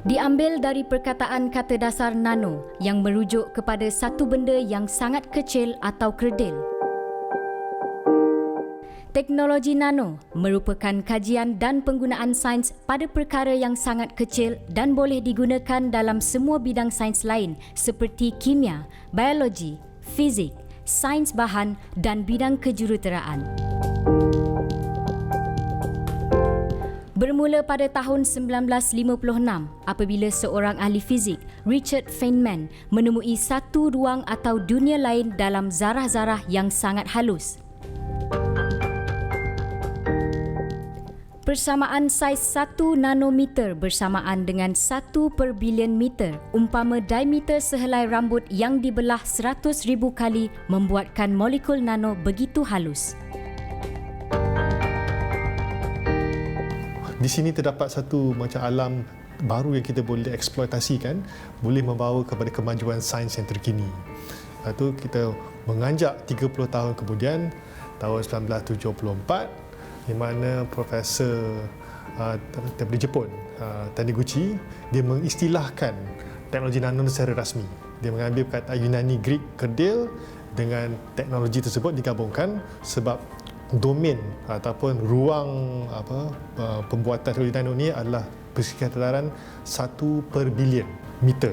Diambil dari perkataan kata dasar nano yang merujuk kepada satu benda yang sangat kecil atau kerdil. Teknologi nano merupakan kajian dan penggunaan sains pada perkara yang sangat kecil dan boleh digunakan dalam semua bidang sains lain seperti kimia, biologi, fizik, sains bahan dan bidang kejuruteraan. Bermula pada tahun 1956 apabila seorang ahli fizik, Richard Feynman, menemui satu ruang atau dunia lain dalam zarah-zarah yang sangat halus. Persamaan saiz 1 nanometer bersamaan dengan 1 per bilion meter, umpama diameter sehelai rambut yang dibelah 100,000 kali membuatkan molekul nano begitu halus. Di sini terdapat satu macam alam baru yang kita boleh eksploitasikan, boleh membawa kepada kemajuan sains yang terkini. Itu kita menganjak 30 tahun kemudian, tahun 1974, di mana Profesor daripada Jepun, Taniguchi, dia mengistilahkan teknologi nano secara rasmi. Dia mengambil perkataan Yunani Greek kerdil dengan teknologi tersebut digabungkan sebab domain ataupun ruang pembuatan teknologi nano ini adalah bersekitaran 1 per bilion meter.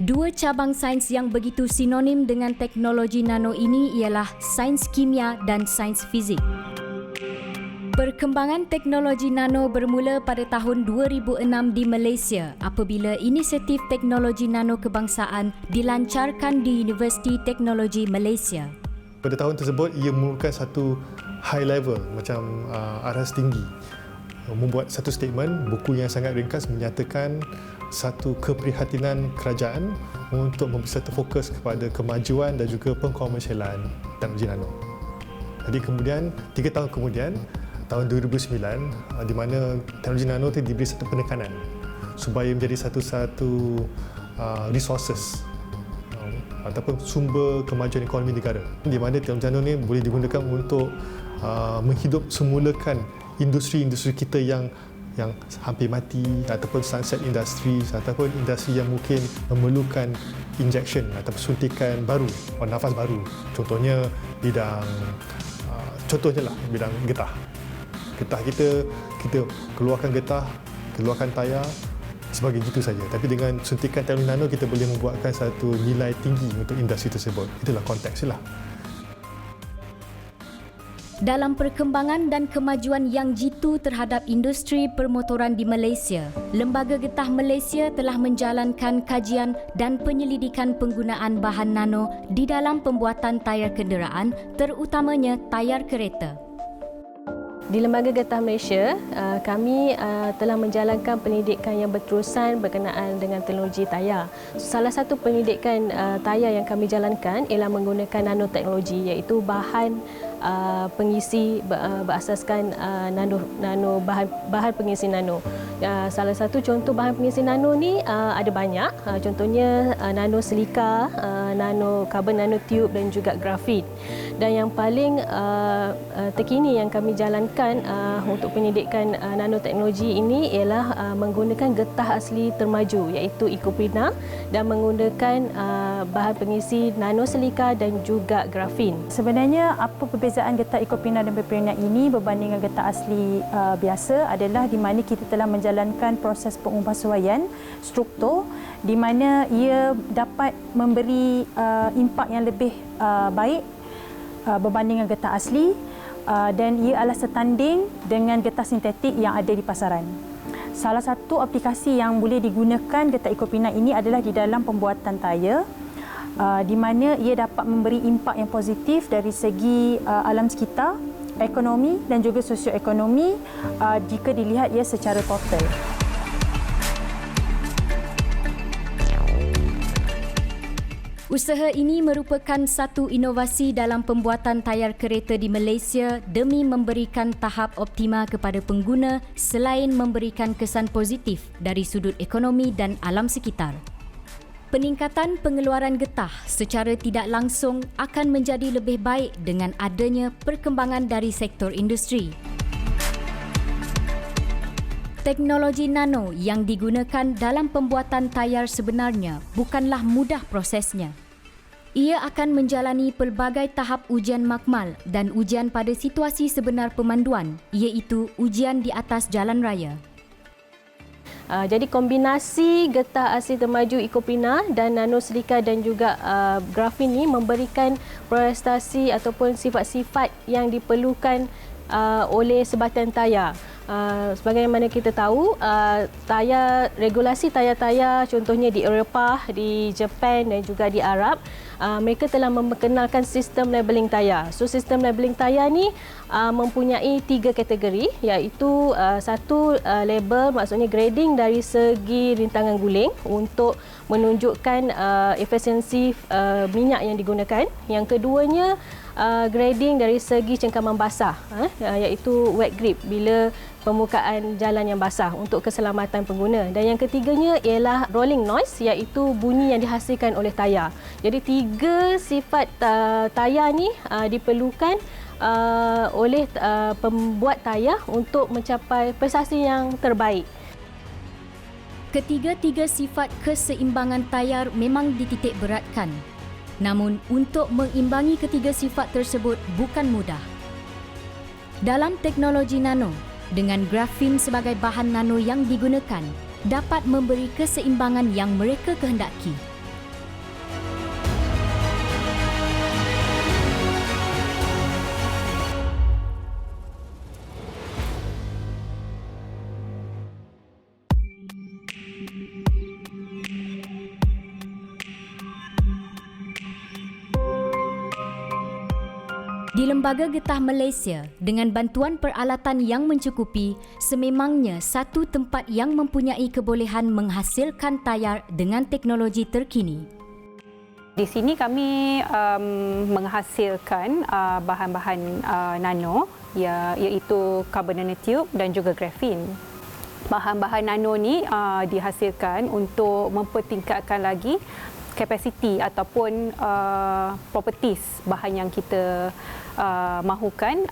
Dua cabang sains yang begitu sinonim dengan teknologi nano ini ialah sains kimia dan sains fizik. Perkembangan teknologi nano bermula pada tahun 2006 di Malaysia apabila inisiatif teknologi nano kebangsaan dilancarkan di Universiti Teknologi Malaysia. Pada tahun tersebut, ia merupakan satu high level, macam aras tinggi. Membuat satu statement, buku yang sangat ringkas menyatakan satu keprihatinan kerajaan untuk memberi satu fokus kepada kemajuan dan juga pengkomersialan teknologi nano. Jadi kemudian, 3 tahun kemudian, tahun 2009, di mana teknologi nano itu diberi satu penekanan supaya menjadi satu-satu resources ataupun sumber kemajuan ekonomi negara, di mana teknologi nano ini boleh digunakan untuk menghidup semulakan industri-industri kita yang hampir mati, ataupun sunset industry, ataupun industri yang mungkin memerlukan injection ataupun suntikan baru, nafas baru. Contohnya bidang bidang getah. Getah kita keluarkan getah, keluarkan tayar sebagai gitu saja. Tapi dengan suntikan teknologi nano kita boleh membuatkan satu nilai tinggi untuk industri tersebut. Itulah konteksnya lah. Dalam perkembangan dan kemajuan yang jitu terhadap industri permotoran di Malaysia, Lembaga Getah Malaysia telah menjalankan kajian dan penyelidikan penggunaan bahan nano di dalam pembuatan tayar kenderaan, terutamanya tayar kereta. Di Lembaga Getah Malaysia, kami telah menjalankan pendidikan yang berterusan berkenaan dengan teknologi tayar. Salah satu pendidikan tayar yang kami jalankan ialah menggunakan nanoteknologi, iaitu bahan pengisi berasaskan nano bahan pengisi nano. Salah satu contoh bahan pengisi nano ni ada banyak. Contohnya nano silika, nano karbon nanotube dan juga grafit. Dan yang paling terkini yang kami jalankan untuk pendidikan nanoteknologi ini ialah menggunakan getah asli termaju, iaitu Ecoprina, dan menggunakan bahan pengisi nano silika dan juga grafin. Sebenarnya apa perbezaan getah Ecoprina dan Peprina ini berbanding dengan getah asli biasa adalah di mana kita telah menjalankan proses pengumpasuaian struktur di mana ia dapat memberi impak yang lebih baik berbanding dengan getah asli dan ia adalah setanding dengan getah sintetik yang ada di pasaran. Salah satu aplikasi yang boleh digunakan getah Ecoprina ini adalah di dalam pembuatan tayar, di mana ia dapat memberi impak yang positif dari segi alam sekitar, ekonomi dan juga sosioekonomi jika dilihat ia secara total. Usaha ini merupakan satu inovasi dalam pembuatan tayar kereta di Malaysia demi memberikan tahap optima kepada pengguna selain memberikan kesan positif dari sudut ekonomi dan alam sekitar. Peningkatan pengeluaran getah secara tidak langsung akan menjadi lebih baik dengan adanya perkembangan dari sektor industri. Teknologi nano yang digunakan dalam pembuatan tayar sebenarnya bukanlah mudah prosesnya. Ia akan menjalani pelbagai tahap ujian makmal dan ujian pada situasi sebenar pemanduan, iaitu ujian di atas jalan raya. Jadi kombinasi getah asli termaju Ecopina dan nanosilika dan juga grafin ini memberikan prestasi ataupun sifat-sifat yang diperlukan oleh sebatan tayar. Sebagaimana kita tahu, regulasi tayar-tayar contohnya di Eropah, di Jepun dan juga di Arab, mereka telah memperkenalkan sistem labeling tayar. So sistem labeling tayar ni mempunyai 3 kategori, iaitu satu label, maksudnya grading dari segi rintangan guling untuk menunjukkan efisiensi minyak yang digunakan. Yang keduanya grading dari segi cengkaman basah, iaitu wet grip bila permukaan jalan yang basah untuk keselamatan pengguna. Dan yang ketiganya ialah rolling noise, iaitu bunyi yang dihasilkan oleh tayar. Jadi 3 sifat tayar ni diperlukan oleh pembuat tayar untuk mencapai prestasi yang terbaik. Ketiga-tiga sifat keseimbangan tayar memang dititik beratkan. Namun, untuk mengimbangi ketiga sifat tersebut bukan mudah. Dalam teknologi nano, dengan grafin sebagai bahan nano yang digunakan, dapat memberi keseimbangan yang mereka kehendaki. Di Lembaga Getah Malaysia, dengan bantuan peralatan yang mencukupi, sememangnya satu tempat yang mempunyai kebolehan menghasilkan tayar dengan teknologi terkini. Di sini kami menghasilkan bahan-bahan nano, iaitu carbon nanotube dan juga grafin. Bahan-bahan nano ni dihasilkan untuk mempertingkatkan lagi kapasiti ataupun properties bahan yang kita mahukan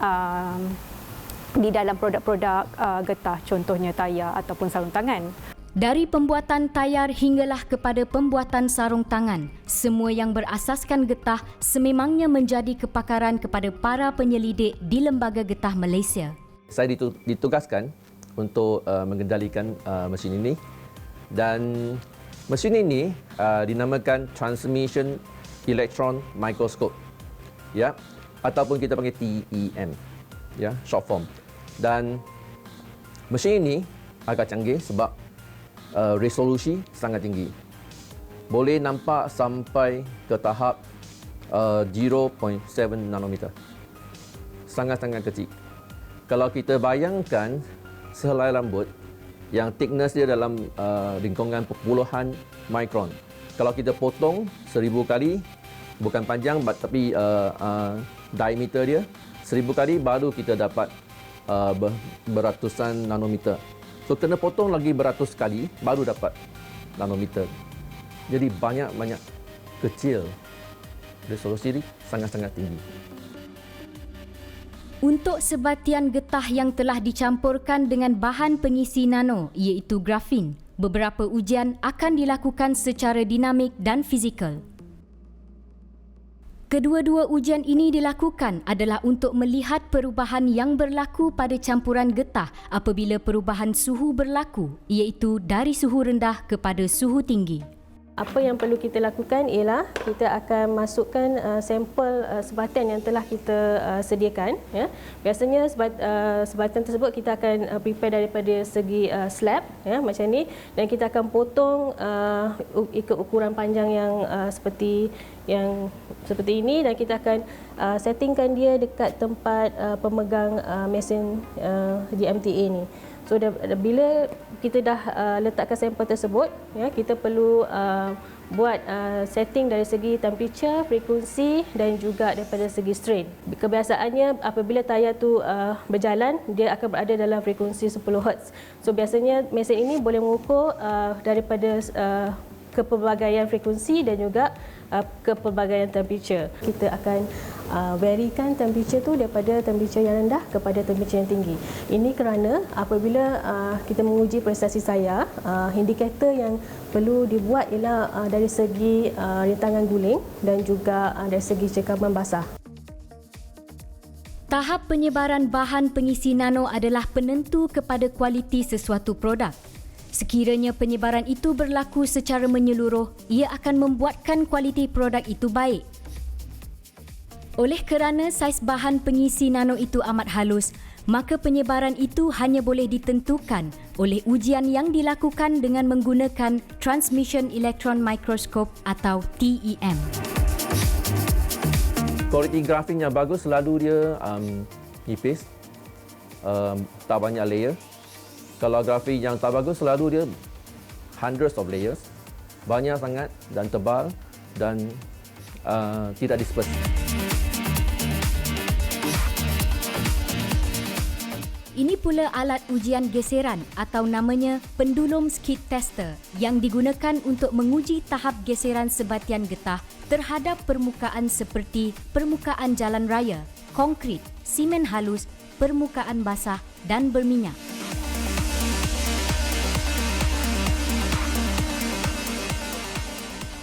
di dalam produk-produk getah, contohnya tayar ataupun sarung tangan. Dari pembuatan tayar hinggalah kepada pembuatan sarung tangan, semua yang berasaskan getah sememangnya menjadi kepakaran kepada para penyelidik di Lembaga Getah Malaysia. Saya ditugaskan untuk mengendalikan mesin ini, dan mesin ini dinamakan Transmission Electron Microscope, ya, ataupun kita panggil TEM, ya, short form. Dan mesin ini agak canggih sebab resolusi sangat tinggi. Boleh nampak sampai ke tahap 0.7 nanometer. Sangat-sangat kecil. Kalau kita bayangkan sehelai rambut yang thickness dia dalam lingkungan puluhan mikron. Kalau kita potong 1000 kali, bukan panjang tapi diameter dia 1000 kali, baru kita dapat beratusan nanometer. So kena potong lagi beratus kali baru dapat nanometer. Jadi banyak kecil. Resolusi ini sangat-sangat tinggi. Untuk sebatian getah yang telah dicampurkan dengan bahan pengisi nano, iaitu grafin, beberapa ujian akan dilakukan secara dinamik dan fizikal. Kedua-dua ujian ini dilakukan adalah untuk melihat perubahan yang berlaku pada campuran getah apabila perubahan suhu berlaku, iaitu dari suhu rendah kepada suhu tinggi. Apa yang perlu kita lakukan ialah kita akan masukkan sampel sebatan yang telah kita sediakan. Ya. Biasanya sebatan tersebut kita akan prepare daripada segi slab, ya, macam ni, dan kita akan potong ikut ukuran panjang yang seperti ini, dan kita akan settingkan dia dekat tempat pemegang mesin GMTA ni. So bila kita dah letakkan sampel tersebut, ya, kita perlu buat setting dari segi temperature, frekuensi dan juga daripada segi strain. Kebiasaannya apabila tayar tu berjalan, dia akan berada dalam frekuensi 10 Hz. So biasanya mesin ini boleh mengukur daripada kepelbagaian frekuensi dan juga kepelbagaian temperature. Kita akan varykan temperature tu daripada temperature yang rendah kepada temperature yang tinggi. Ini kerana apabila kita menguji prestasi tayar, indikator yang perlu dibuat ialah dari segi rintangan guling dan juga dari segi cekaman basah. Tahap penyebaran bahan pengisi nano adalah penentu kepada kualiti sesuatu produk. Sekiranya penyebaran itu berlaku secara menyeluruh, ia akan membuatkan kualiti produk itu baik. Oleh kerana saiz bahan pengisi nano itu amat halus, maka penyebaran itu hanya boleh ditentukan oleh ujian yang dilakukan dengan menggunakan Transmission Electron Microscope atau TEM. Kualiti grafik yang bagus selalu dia nipis, tak banyak layer. Kalau grafik yang tak bagus selalu dia hundreds of layers, banyak sangat dan tebal dan tidak disperse. Ini pula alat ujian geseran atau namanya pendulum skid tester yang digunakan untuk menguji tahap geseran sebatian getah terhadap permukaan seperti permukaan jalan raya, konkrit, simen halus, permukaan basah dan berminyak.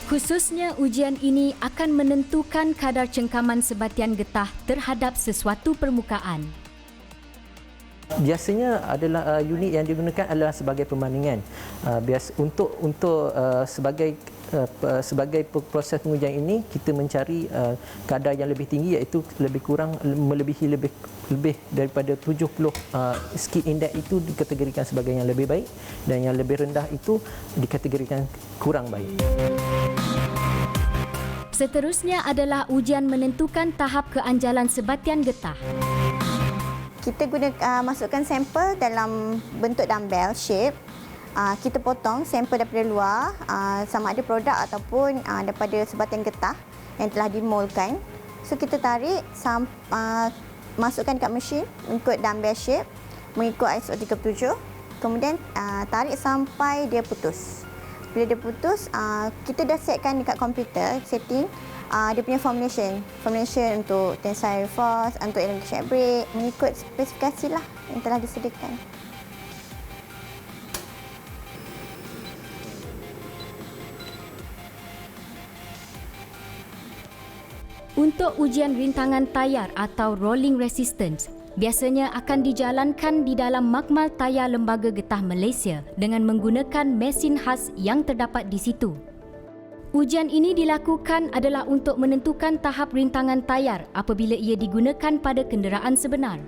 Khususnya ujian ini akan menentukan kadar cengkaman sebatian getah terhadap sesuatu permukaan. Biasanya adalah unit yang digunakan adalah sebagai perbandingan. Sebagai proses pengujian ini kita mencari kadar yang lebih tinggi iaitu lebih kurang melebihi lebih daripada 70 skid index itu dikategorikan sebagai yang lebih baik dan yang lebih rendah itu dikategorikan kurang baik. Seterusnya adalah ujian menentukan tahap keanjalan sebatian getah. Kita masukkan sampel dalam bentuk dumbbell shape. Kita potong sampel daripada luar, sama ada produk ataupun daripada sebatian getah yang telah dimolkan. So kita tarik, masukkan dekat mesin mengikut dumbbell shape, mengikut ISO 37. Kemudian tarik sampai dia putus. Bila dia putus, kita dah setkan dekat komputer setting dia punya formulation untuk tensile force, untuk elongation break, mengikut spesifikasi lah yang telah disediakan. Untuk ujian rintangan tayar atau rolling resistance, biasanya akan dijalankan di dalam makmal tayar Lembaga Getah Malaysia dengan menggunakan mesin khas yang terdapat di situ. Ujian ini dilakukan adalah untuk menentukan tahap rintangan tayar apabila ia digunakan pada kenderaan sebenar.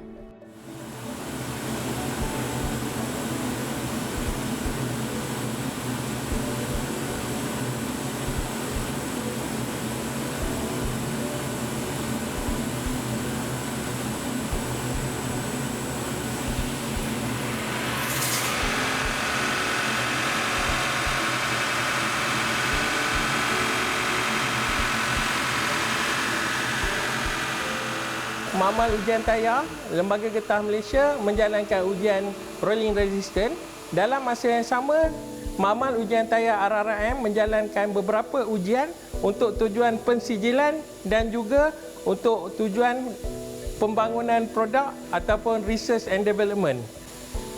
Makmal ujian tayar Lembaga Getah Malaysia menjalankan ujian rolling resistance. Dalam masa yang sama, makmal ujian tayar RRM menjalankan beberapa ujian untuk tujuan pensijilan dan juga untuk tujuan pembangunan produk ataupun research and development.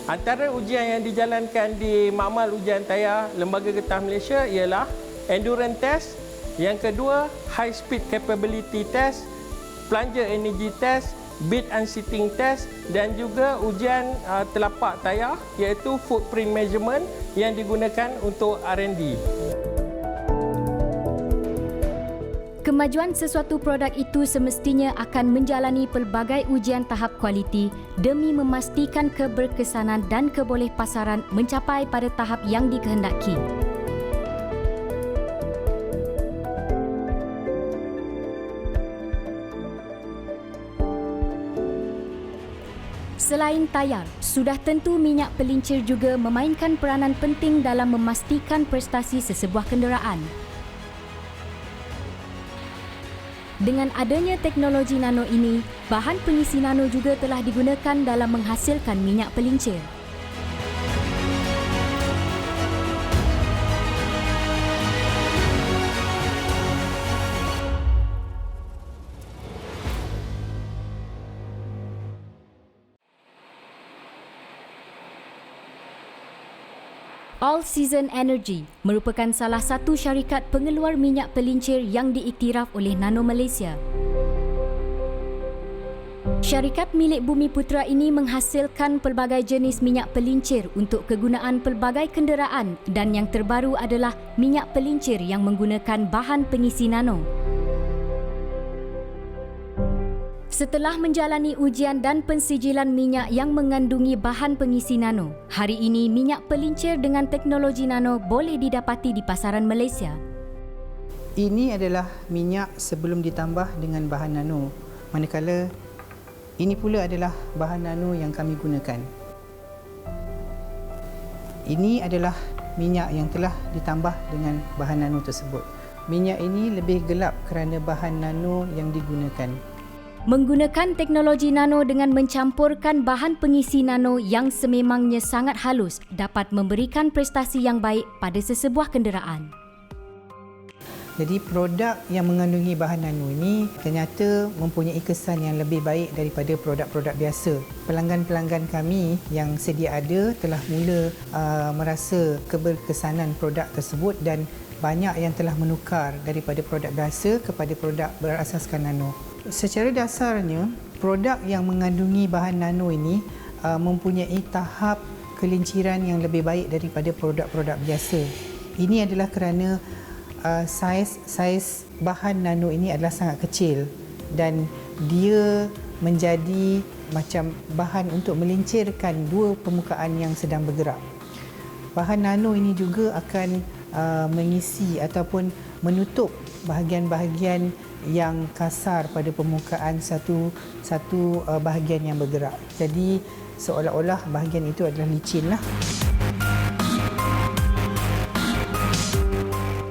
Antara ujian yang dijalankan di makmal ujian tayar Lembaga Getah Malaysia ialah endurance test, yang kedua high speed capability test, plunger energy test, bead unseating test dan juga ujian telapak tayar iaitu footprint measurement yang digunakan untuk R&D. Kemajuan sesuatu produk itu semestinya akan menjalani pelbagai ujian tahap kualiti demi memastikan keberkesanan dan kebolehpasaran mencapai pada tahap yang dikehendaki. Selain tayar, sudah tentu minyak pelincir juga memainkan peranan penting dalam memastikan prestasi sesebuah kenderaan. Dengan adanya teknologi nano ini, bahan pengisi nano juga telah digunakan dalam menghasilkan minyak pelincir. All Season Energy merupakan salah satu syarikat pengeluar minyak pelincir yang diiktiraf oleh Nano Malaysia. Syarikat milik Bumi Putra ini menghasilkan pelbagai jenis minyak pelincir untuk kegunaan pelbagai kenderaan dan yang terbaru adalah minyak pelincir yang menggunakan bahan pengisi nano. Setelah menjalani ujian dan pensijilan minyak yang mengandungi bahan pengisi nano, hari ini minyak pelincir dengan teknologi nano boleh didapati di pasaran Malaysia. Ini adalah minyak sebelum ditambah dengan bahan nano, manakala ini pula adalah bahan nano yang kami gunakan. Ini adalah minyak yang telah ditambah dengan bahan nano tersebut. Minyak ini lebih gelap kerana bahan nano yang digunakan. Menggunakan teknologi nano dengan mencampurkan bahan pengisi nano yang sememangnya sangat halus dapat memberikan prestasi yang baik pada sesebuah kenderaan. Jadi produk yang mengandungi bahan nano ini ternyata mempunyai kesan yang lebih baik daripada produk-produk biasa. Pelanggan-pelanggan kami yang sedia ada telah mula merasa keberkesanan produk tersebut dan banyak yang telah menukar daripada produk biasa kepada produk berasaskan nano. Secara dasarnya, produk yang mengandungi bahan nano ini mempunyai tahap kelinciran yang lebih baik daripada produk-produk biasa. Ini adalah kerana saiz bahan nano ini adalah sangat kecil dan dia menjadi macam bahan untuk melincirkan dua permukaan yang sedang bergerak. Bahan nano ini juga akan mengisi ataupun menutup bahagian-bahagian yang kasar pada permukaan satu bahagian yang bergerak. Jadi seolah-olah bahagian itu adalah licin lah.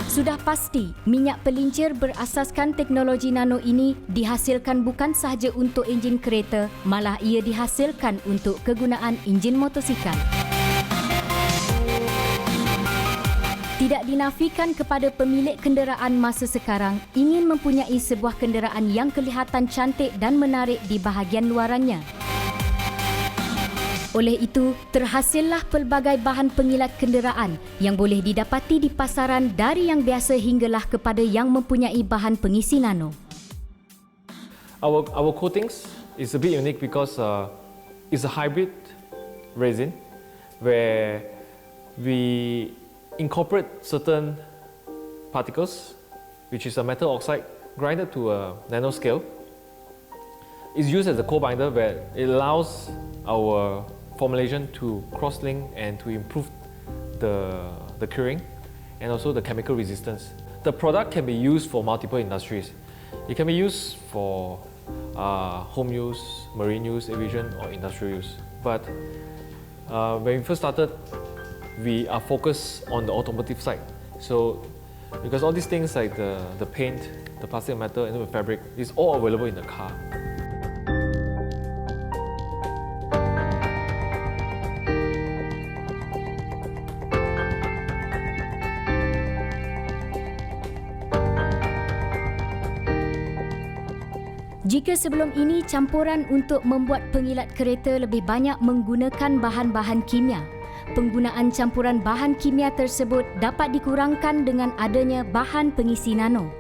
Sudah pasti, minyak pelincir berasaskan teknologi nano ini dihasilkan bukan sahaja untuk enjin kereta, malah ia dihasilkan untuk kegunaan enjin motosikal. Tidak dinafikan kepada pemilik kenderaan masa sekarang ingin mempunyai sebuah kenderaan yang kelihatan cantik dan menarik di bahagian luarannya. Oleh itu, terhasillah pelbagai bahan pengilat kenderaan yang boleh didapati di pasaran dari yang biasa hinggalah kepada yang mempunyai bahan pengisi nano. Our coatings is a bit unique because it's a hybrid resin where we incorporate certain particles, which is a metal oxide grinded to a nanoscale. It's used as a co-binder where it allows our formulation to cross-link and to improve the curing and also the chemical resistance. The product can be used for multiple industries. It can be used for home use, marine use, aviation or industrial use. But when we first started, we are focused on the automotive side. So, because all these things like the paint, the plastic metal, and the fabric is all available in the car. Jika sebelum ini campuran untuk membuat pengilat kereta lebih banyak menggunakan bahan-bahan kimia, penggunaan campuran bahan kimia tersebut dapat dikurangkan dengan adanya bahan pengisi nano.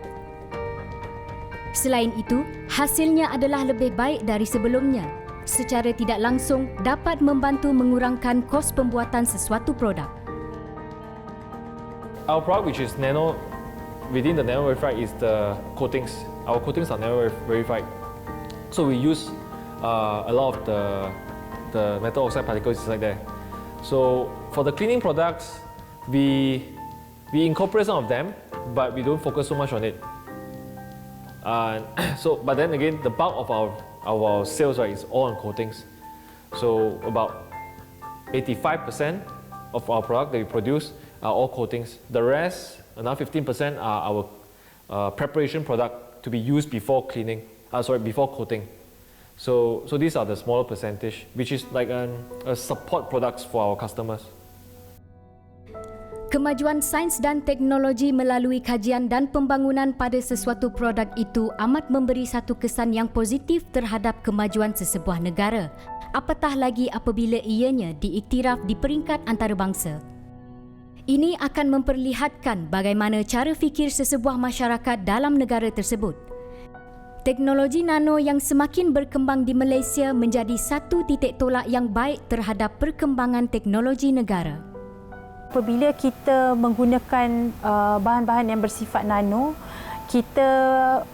Selain itu, hasilnya adalah lebih baik dari sebelumnya. Secara tidak langsung dapat membantu mengurangkan kos pembuatan sesuatu produk. Our product, which is nano, within the nano verified is the coatings. Our coatings are nano verified. So we use a lot of the metal oxide particles inside there. So for the cleaning products, we incorporate some of them, but we don't focus so much on it. But then again, the bulk of our sales, right, is all on coatings. So about 85% of our product that we produce are all coatings. The rest, another 15%, are our preparation product to be used before cleaning. Before coating. So these are the smaller percentage, which is like a support products for our customers. Kemajuan sains dan teknologi melalui kajian dan pembangunan pada sesuatu produk itu amat memberi satu kesan yang positif terhadap kemajuan sesebuah negara, apatah lagi apabila ianya diiktiraf di peringkat antarabangsa. Ini akan memperlihatkan bagaimana cara fikir sesebuah masyarakat dalam negara tersebut. Teknologi nano yang semakin berkembang di Malaysia menjadi satu titik tolak yang baik terhadap perkembangan teknologi negara. Apabila kita menggunakan bahan-bahan yang bersifat nano, kita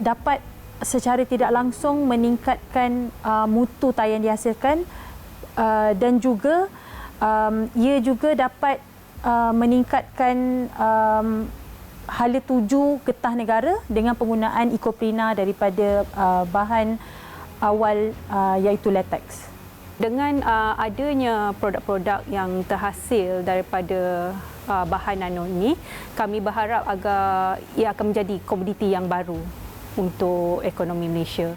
dapat secara tidak langsung meningkatkan mutu tayar yang dihasilkan dan juga ia juga dapat meningkatkan hala tuju getah negara dengan penggunaan ekoprina daripada bahan awal iaitu latex. Dengan adanya produk-produk yang terhasil daripada bahan nano ini, kami berharap agar ia akan menjadi komoditi yang baru untuk ekonomi Malaysia.